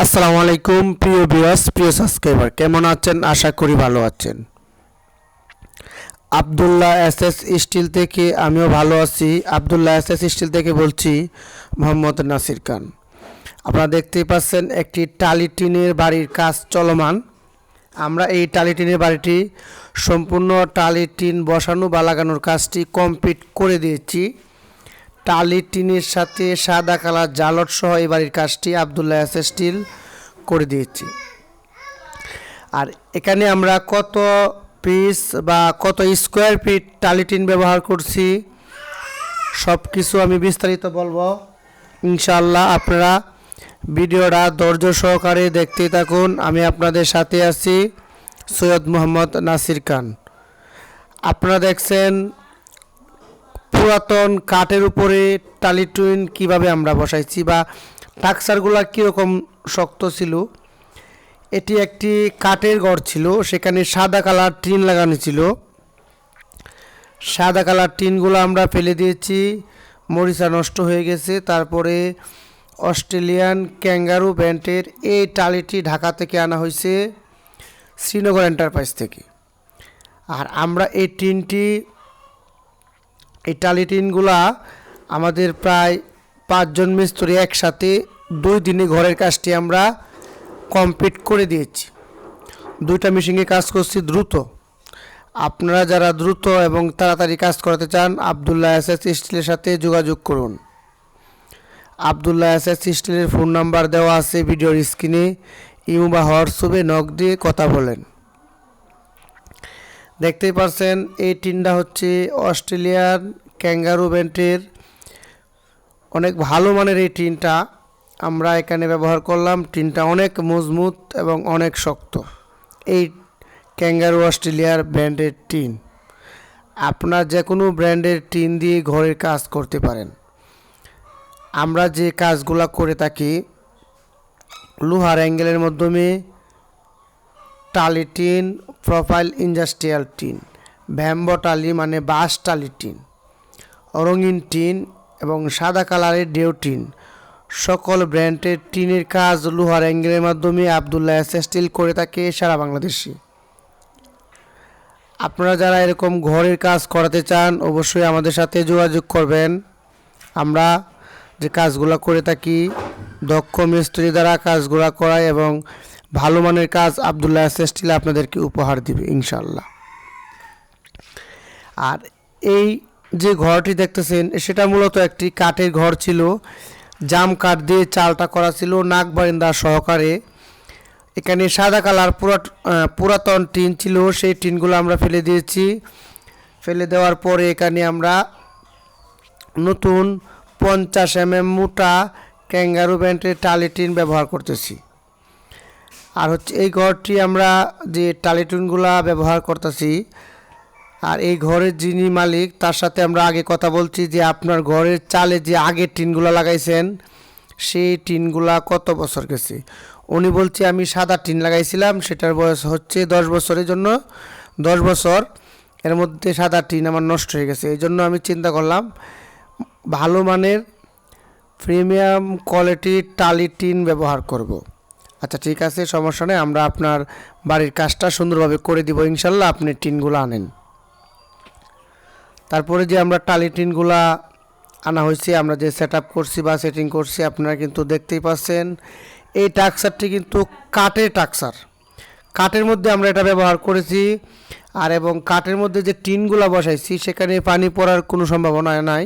আসসালামু আলাইকুম প্রিয় ভিউয়ার্স, প্রিয় সাবস্ক্রাইবার, কেমন আছেন? আশা করি ভালো আছেন। আব্দুল্লাহ এসএস স্টিল থেকে আমিও ভালো আছি। আব্দুল্লাহ এসএস স্টিল থেকে বলছি মোহাম্মদ নাসির খান। আপনারা দেখতেই পাচ্ছেন একটি টালি টিনের বাড়ির কাজ চলমান। আমরা এই টালি টিনের বাড়িটি সম্পূর্ণ টালি টিন বসানো বা লাগানোর কাজটি কমপ্লিট করে দিয়েছি। টালি টিনের সাথে সাদা কালার জালট সহ এই বাড়ির কাজটি আব্দুল্লাহ এসএস স্টিল করে দিয়েছি। আর এখানে আমরা কত পিস বা কত স্কোয়ার ফিট টালি টিন ব্যবহার করছি সব কিছু আমি বিস্তারিত বলবো ইনশাআল্লাহ। আপনারা ভিডিওটা ধৈর্য সহকারে দেখতেই থাকুন। আমি আপনাদের সাথে আছি সৈয়দ মোহাম্মদ নাসির খান। আপনারা দেখছেন পুরাতন কাঠের উপরে টালি টিন কীভাবে আমরা বসাইছি বা টাক্সারগুলো কীরকম শক্ত ছিল। এটি একটি কাঠের ঘর ছিল, সেখানে সাদা কালার টিন লাগানো ছিল। সাদা কালার টিনগুলো আমরা ফেলে দিয়েছি, মরিচা নষ্ট হয়ে গেছে। তারপরে অস্ট্রেলিয়ান ক্যাঙ্গারু ব্র্যান্ডের এই টালিটি ঢাকা থেকে আনা হয়েছে, শ্রীনগর এন্টারপ্রাইজ থেকে। আর আমরা এই টালি টিনগুলা আমাদের প্রায় 5 জন মিস্ত্রি একসাথে 2 দিনে ঘরের কাজটি আমরা কমপ্লিট করে দিয়েছি। 2টা মেশিনে কাজ করছি দ্রুত। আপনারা যারা দ্রুত এবং তাড়াতাড়ি কাজ করাতে চান আব্দুল্লাহ এসএস স্টিলের সাথে যোগাযোগ করুন। আব্দুল্লাহ এসএস স্টিলের ফোন নাম্বার দেওয়া আছে ভিডিওর স্ক্রিনে। ইমো বা হোয়াটসঅ্যাপে নক দিয়ে কথা বলেন। দেখতেই পাচ্ছেন এই টিনটা হচ্ছে অস্ট্রেলিয়ান ক্যাঙ্গারু ব্র্যান্ডের অনেক ভালো মানের এই টিনটা আমরা এখানে ব্যবহার করলাম। টিনটা অনেক মজবুত এবং অনেক শক্ত। এই ক্যাঙ্গারু অস্ট্রেলিয়ার ব্র্যান্ডের টিন, আপনার যে কোনো ব্র্যান্ডের টিন দিয়ে ঘরের কাজ করতে পারেন। আমরা যে কাজগুলো করে থাকি লোহার অ্যাঙ্গেলের মাধ্যমে টালি tin, profile industrial tin, bamboo টালি মানে বাঁশ টালি টিন, রঙিন টিন এবং সাদা কালারের ডেউ টিন, সকল ব্র্যান্ডের টিনের কাজ লোহার অ্যাঙ্গেলের মাধ্যমে আব্দুল্লাহ এসএস স্টিল করে থাকে সারা বাংলাদেশে। আপনারা যারা এরকম ঘরের কাজ করাতে চান অবশ্যই আমাদের সাথে যোগাযোগ করবেন। আমরা যে কাজগুলো করে থাকি দক্ষ মিস্ত্রি দ্বারা কাজগুলো করাই এবং ভালো মানের কাজ আব্দুল্লাহ এসএস স্টিল আপনাদেরকে উপহার দিবে ইনশাআল্লাহ। আর এই যে ঘরটি দেখতেছেন সেটা মূলত একটি কাঠের ঘর ছিল, জাম কাঠ দিয়ে চালটা করা ছিল নাক বারিন্দা সহকারে। এখানে সাদা কালার পুরাতন টিন ছিল, সেই টিনগুলো আমরা ফেলে দিয়েছি। ফেলে দেওয়ার পরে এখানে আমরা নতুন 50 mm মোটা ক্যাঙ্গারু ব্র্যান্ডের টালি টিন ব্যবহার করতেছি। আর হচ্ছে এই ঘরটি আমরা যে টালি টিনগুলো ব্যবহার করতেছি আর এই ঘরের যিনি মালিক তার সাথে আমরা আগে কথা বলছি যে আপনার ঘরের চালে যে আগের টিনগুলো লাগাইছেন সেই টিনগুলা কত বছর গেছে। উনি বলছে আমি সাদা টিন লাগাইছিলাম, সেটার বয়স হচ্ছে 10 বছরের জন্য 10 বছর, এর মধ্যে সাদা টিন আমার নষ্ট হয়ে গেছে। এই জন্য আমি চিন্তা করলাম ভালো মানের প্রিমিয়াম কোয়ালিটির টালি টিন ব্যবহার করব। আচ্ছা ঠিক আছে, সমস্যা নেই, আমরা আপনার বাড়ির কাজটা সুন্দরভাবে করে দিব ইনশাল্লাহ, আপনি টিনগুলো আনেন। তারপরে যে আমরা টালি টিনগুলা আনা হয়েছে, আমরা যে সেট আপ করছি বা সেটিং করছি আপনারা কিন্তু দেখতেই পাচ্ছেন। এই টাক্সারটি কিন্তু কাঠের টাক্সার, কাঠের মধ্যে আমরা এটা ব্যবহার করেছি। আর এবং কাঠের মধ্যে যে টিনগুলা বসাইছি সেখানে পানি পড়ার কোনো সম্ভাবনা নাই,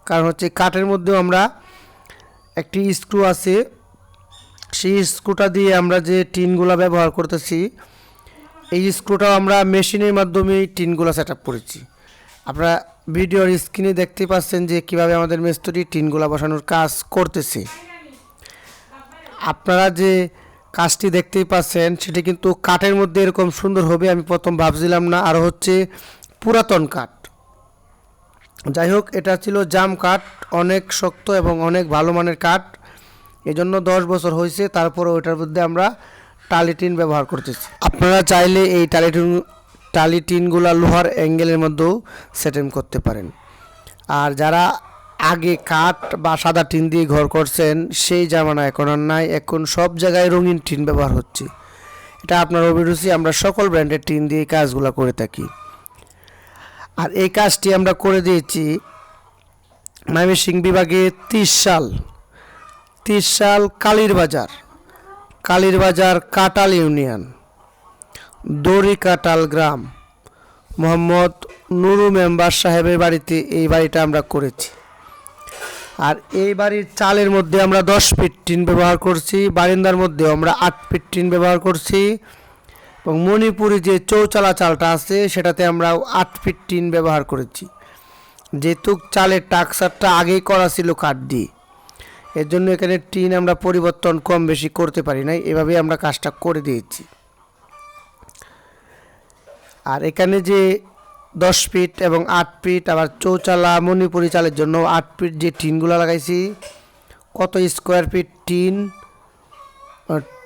কারণ হচ্ছে কাঠের মধ্যেও আমরা একটি স্ক্রু আছে, সেই স্ক্রুটা দিয়ে আমরা যে টিনগুলা ব্যবহার করতেছি এই স্ক্রুটাও আমরা মেশিনের মাধ্যমে টিনগুলা সেট আপ করেছি। আপনারা ভিডিওর স্ক্রিনে দেখতে পাচ্ছেন যে কিভাবে আমাদের মিস্ত্রি টিনগুলা বসানোর কাজ করতেছে। আপনারা যে কাজটি দেখতেই পাচ্ছেন সেটি কিন্তু কাঠের মধ্যে এরকম সুন্দর হবে আমি প্রথম ভাবছিলাম না, আর হচ্ছে পুরাতন কাঠ। যাই হোক, এটা ছিল জাম কাঠ, অনেক শক্ত এবং অনেক ভালো মানের কাঠ, এজন্য 10 বছর হয়েছে। তারপরে ওইটার মধ্যে আমরা টালি টিন ব্যবহার করতেছি। আপনারা চাইলে এই টালি টিনগুলো লোহার অ্যাঙ্গেলের মধ্যেও সেটিং করতে পারেন। আর যারা আগে কাঠ বা সাদা টিন দিয়ে ঘর করছেন সেই জামানা এখন আর নাই, এখন সব জায়গায় রঙিন টিন ব্যবহার হচ্ছে। এটা আপনার অভিরুচি, আমরা সকল ব্র্যান্ডের টিন দিয়ে এই কাজগুলো করে থাকি। আর এই কাজটি আমরা করে দিয়েছি ময়মনসিংহ বিভাগে 30 সাল কালীরবাজার কাটাল ইউনিয়ন, দড়ি কাটাল গ্রাম, মোহাম্মদ নুরু মেম্বার সাহেবের বাড়িতে এই বাড়িটা আমরা করেছি। আর এই বাড়ির চালের মধ্যে আমরা 10 ফিট টিন ব্যবহার করছি, বারিন্দার মধ্যেও আমরা 8 ফিট টিন ব্যবহার করছি, এবং মণিপুরি যে চৌচালা চালটা আছে সেটাতে আমরা 8 ফিট টিন ব্যবহার করেছি। যেহেতু চালের টাকসারটা আগেই করা ছিল কাঠ দিয়ে, এর জন্য এখানে টিন আমরা পরিবর্তন কম বেশি করতে পারি নাই, এভাবেই আমরা কাজটা করে দিয়েছি। আর এখানে যে 10 ফিট এবং 8 ফিট আবার চৌচালা মণিপুরি চালের জন্য 8 ফিট যে টিনগুলো লাগাইছি, কত স্কোয়ার ফিট টিন,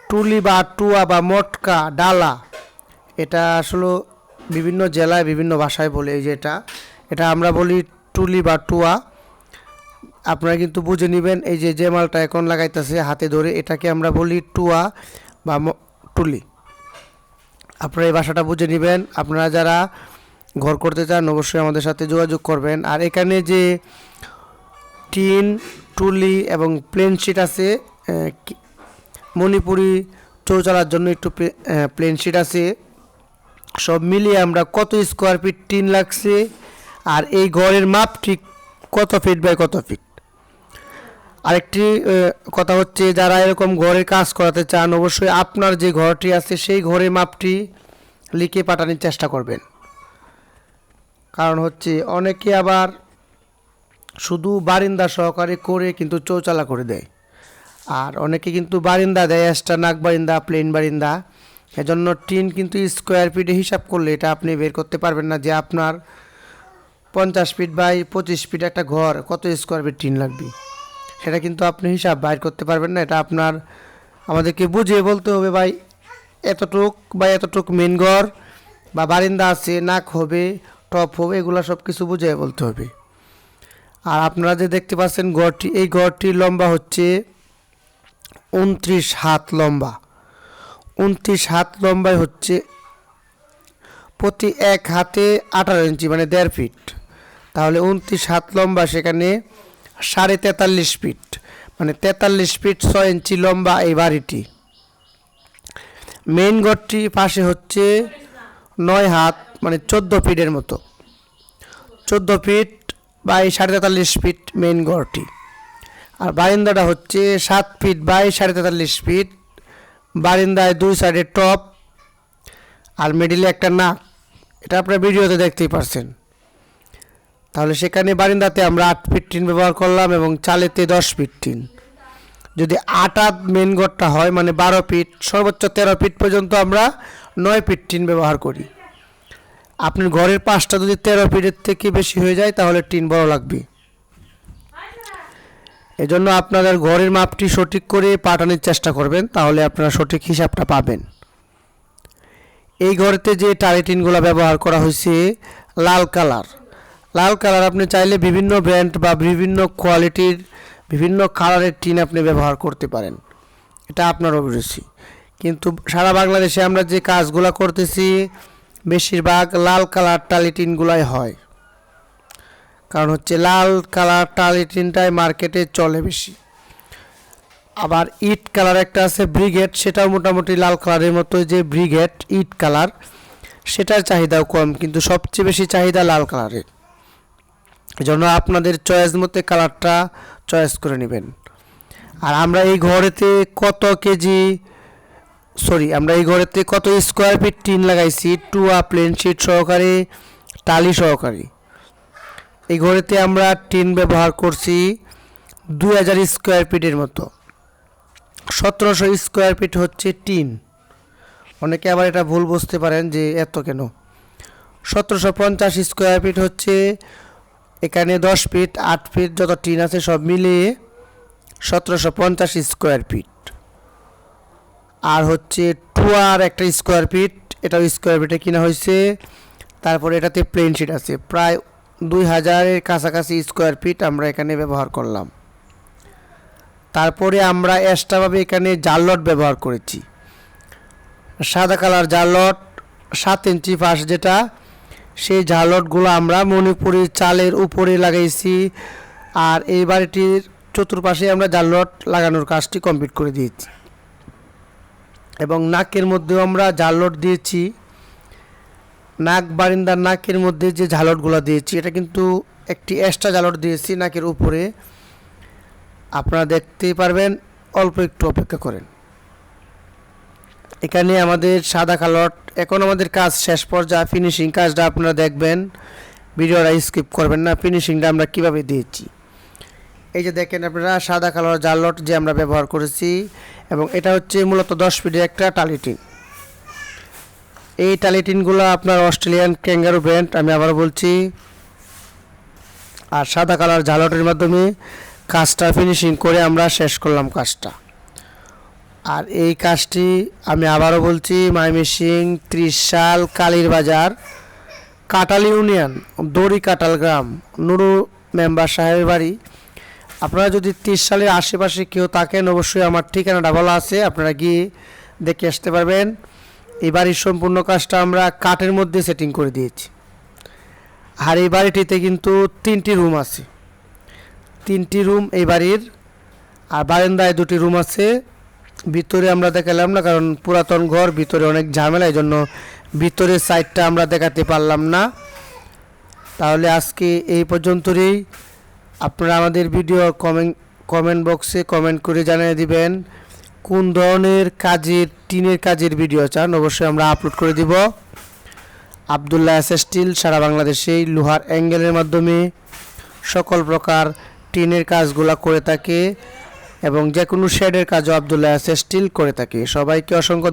টুলি বা টুয়া বা মটকা ডালা, এটা আসলে বিভিন্ন জেলায় বিভিন্ন ভাষায় বলে। এই যে এটা আমরা বলি টুলি বা টুয়া, আপনারা কিন্তু বুঝে নেবেন। এই যে মালটা এখন লাগাইতেছে হাতে ধরে, এটাকে আমরা বলি টুয়া বা টুলি। আপনারা এই ভাষাটা বুঝে নেবেন। আপনারা যারা ঘর করতে চান অবশ্যই আমাদের সাথে যোগাযোগ করবেন। আর এখানে যে টিন, টুলি এবং প্লেন শিট আছে, মণিপুরি চৌচালার জন্য একটু প্লেন শিট আছে, সব মিলিয়ে আমরা কত স্কোয়ার ফিট টিন লাগছে আর এই ঘরের মাপ ঠিক কত ফিট বাই কত ফিট। আরেকটি কথা হচ্ছে, যারা এরকম ঘরে কাজ করাতে চান অবশ্যই আপনার যে ঘরটি আছে সেই ঘরের মাপটি লিখে পাঠানোর চেষ্টা করবেন। কারণ হচ্ছে অনেকে আবার শুধু বারিন্দা সহকারে করে কিন্তু চৌচালা করে দেয়, আর অনেকে কিন্তু বারিন্দা দেয় এক্সট্রা, নাক বারিন্দা, প্লেন বারিন্দা। এজন্য টিন কিন্তু স্কোয়ার ফিটে হিসাব করলে এটা আপনি বের করতে পারবেন না যে আপনার 50 ফিট বাই 25 ফিট একটা ঘর কত স্কোয়ার ফিট টিন লাগবে, সেটা কিন্তু আপনি হিসাব বাইর করতে পারবেন না। এটা আমাদেরকে বুঝিয়ে বলতে হবে, ভাই এতটুক মেন ঘর বা বারিন্দা আছে, নাক হবে, টপ হবে, এগুলো সব কিছু বুঝিয়ে বলতে হবে। আর আপনারা যে দেখতে পাচ্ছেন এই ঘরটির লম্বা হচ্ছে 29 হাত লম্বা। 29 হাত লম্বায় হচ্ছে প্রতি এক হাতে 18 ইঞ্চি, মানে 1.5 ফিট। তাহলে 29 হাত লম্বা, সেখানে 43.5 ফিট, মানে 43 ফিট 6 ইঞ্চি লম্বা এই বাড়িটি। মেইন ঘরটি পাশে হচ্ছে 9 হাত, মানে 14 ফিটের মতো, 14 ফিট বাই 43.5 ফিট মেইন ঘরটি। আর বারিন্দাটা হচ্ছে 7 ফিট বাই 43.5 ফিট, বারিন্দায় 2 সাইডে টপ আর মিডিলে একটা নাক, এটা আপনারা ভিডিওতে দেখতেই পারছেন। তাহলে সেখানে বারিন্দাতে আমরা 8 ফিট টিন ব্যবহার করলাম এবং চালেতে 10 ফিট টিন। যদি 8 হাত মেন ঘরটা হয় মানে 12 ফিট, সর্বোচ্চ 13 ফিট পর্যন্ত আমরা 9 ফিট টিন ব্যবহার করি। আপনার ঘরের পাশটা যদি 13 ফিটের থেকে বেশি হয়ে যায় তাহলে টিন বড় লাগবে। এজন্য আপনাদের ঘরের মাপটি সঠিক করে পাঠানোর চেষ্টা করবেন, তাহলে আপনারা সঠিক হিসাবটা পাবেন। এই ঘরেতে যে টালি টিনগুলো ব্যবহার করা হয়েছে লাল কালার, আপনি চাইলে বিভিন্ন ব্র্যান্ড বা বিভিন্ন কোয়ালিটির বিভিন্ন কালারের টিন আপনি ব্যবহার করতে পারেন, এটা আপনার অভিরুচি। কিন্তু সারা বাংলাদেশে আমরা যে কাজগুলো করতেছি বেশিরভাগ লাল কালার টালি টিনগুলাই হয়, কারণ হচ্ছে লাল কালার টালি টিনটাই মার্কেটে চলে বেশি। আবার ইট কালার একটা আছে ব্রিগেড, সেটাও মোটামুটি লাল কালারের মতো, যে ব্রিগেড ইট কালার, সেটার চাহিদাও কম, কিন্তু সবচেয়ে বেশি চাহিদা লাল কালারের। এজন্য আপনাদের চয়েস মতো কালারটা চয়েস করে নেবেন। আর আমরা এই ঘরেতে কত স্কোয়ার ফিট টিন লাগাইছি, টুয়া প্লেন শিট সহকারে, টালি সহকারে। এই ঘরেতে আমরা টিন ব্যবহার করছি 2000 স্কোয়ার ফিটের মতো। 1700 স্কোয়ার ফিট হচ্ছে টিন। অনেকে আবার এটা ভুল বুঝতে পারেন যে এত কেন। 1750 স্কোয়ার ফিট হচ্ছে, এখানে 10 ফিট 8 ফিট যত টিন আছে সব মিলিয়ে 1750 স্কোয়ার ফিট। আর হচ্ছে টুয়ার একটা স্কোয়ার ফিট, এটাও স্কোয়ার ফিটে কিনা হয়েছে। তারপরে এটাতে প্লেন শিট আছে প্রায় 2000-এর কাছাকাছি স্কোয়ার ফিট আমরা এখানে ব্যবহার করলাম। তারপরে আমরা এক্সট্রাভাবে এখানে জাললট ব্যবহার করেছি, সাদা কালার জাললট 7 ইঞ্চি পাশ যেটা, সেই জাললটগুলো আমরা মণিপুরি চালের উপরে লাগাইছি। আর এই বাড়িটির চতুর্পাশে আমরা জাললট লাগানোর কাজটি কমপ্লিট করে দিয়েছি এবং নাকের মধ্যেও আমরা জাললট দিয়েছি। নাক বারিন্দার নাকের মধ্যে যে ঝালটগুলো দিয়েছি এটা কিন্তু একটি এক্সট্রা ঝালট দিয়েছি নাকের উপরে, আপনারা দেখতেই পারবেন, অল্প একটু অপেক্ষা করেন। এখানে আমাদের সাদা কালট, এখন আমাদের কাজ শেষ পর্যায়ে, ফিনিশিং কাজটা আপনারা দেখবেন, ভিডিওটা স্কিপ করবেন না, ফিনিশিংটা আমরা কিভাবে দিয়েছি। এই যে দেখেন আপনারা সাদা কালার জাললট যে আমরা ব্যবহার করেছি, এবং এটা হচ্ছে মূলত 10 ফিটের একটা টালিটিন। এই টালিটিনগুলো আপনার অস্ট্রেলিয়ান ক্যাঙ্গারু ব্র্যান্ড, আমি আবার বলছি। আর সাদা কালার জালটের মাধ্যমে কাজটা ফিনিশিং করে আমরা শেষ করলাম কাজটা। আর এই কাজটি আমি আবারও বলছি, ময়মনসিংহ 30 সাল কালীর বাজার, কাটাল ইউনিয়ন, দড়ি কাটাল গ্রাম, নুরু মেম্বার সাহেবের বাড়ি। আপনারা যদি 30 সালের আশেপাশে কেউ থাকেন, অবশ্যই আমার ঠিকানাটা বলা আছে, আপনারা গিয়ে দেখে আসতে পারবেন। এই বাড়ির সম্পূর্ণ কাজটা আমরা কাঠের মধ্যে সেটিং করে দিয়েছি। আর এই বাড়িটিতে কিন্তু 3টি রুম আছে, 3টি রুম এই বাড়ির, আর বারান্দায় 2টি রুম আছে। ভিতরে আমরা দেখালাম না, কারণ পুরাতন ঘর, ভিতরে অনেক ঝামেলা, এই জন্য ভিতরের সাইডটা আমরা দেখাতে পারলাম না। তাহলে আজকে এই পর্যন্তই। আপনারা আমাদের ভিডিও কমেন্ট বক্সে কমেন্ট করে জানিয়ে দিবেন কোন ধরনের কাজের, টিনের কাজের ভিডিও চান, অবশ্যই আমরা আপলোড করে দিব। আবদুল্লাহ স্টিল সারা বাংলাদেশে লোহার অ্যাঙ্গেলের মাধ্যমে সকল প্রকার টিনের কাজগুলো করে থাকে এবং যে কোনো শেডের কাজও আবদুল্লাহ স্টিল করে থাকে। সবাইকে অসংখ্য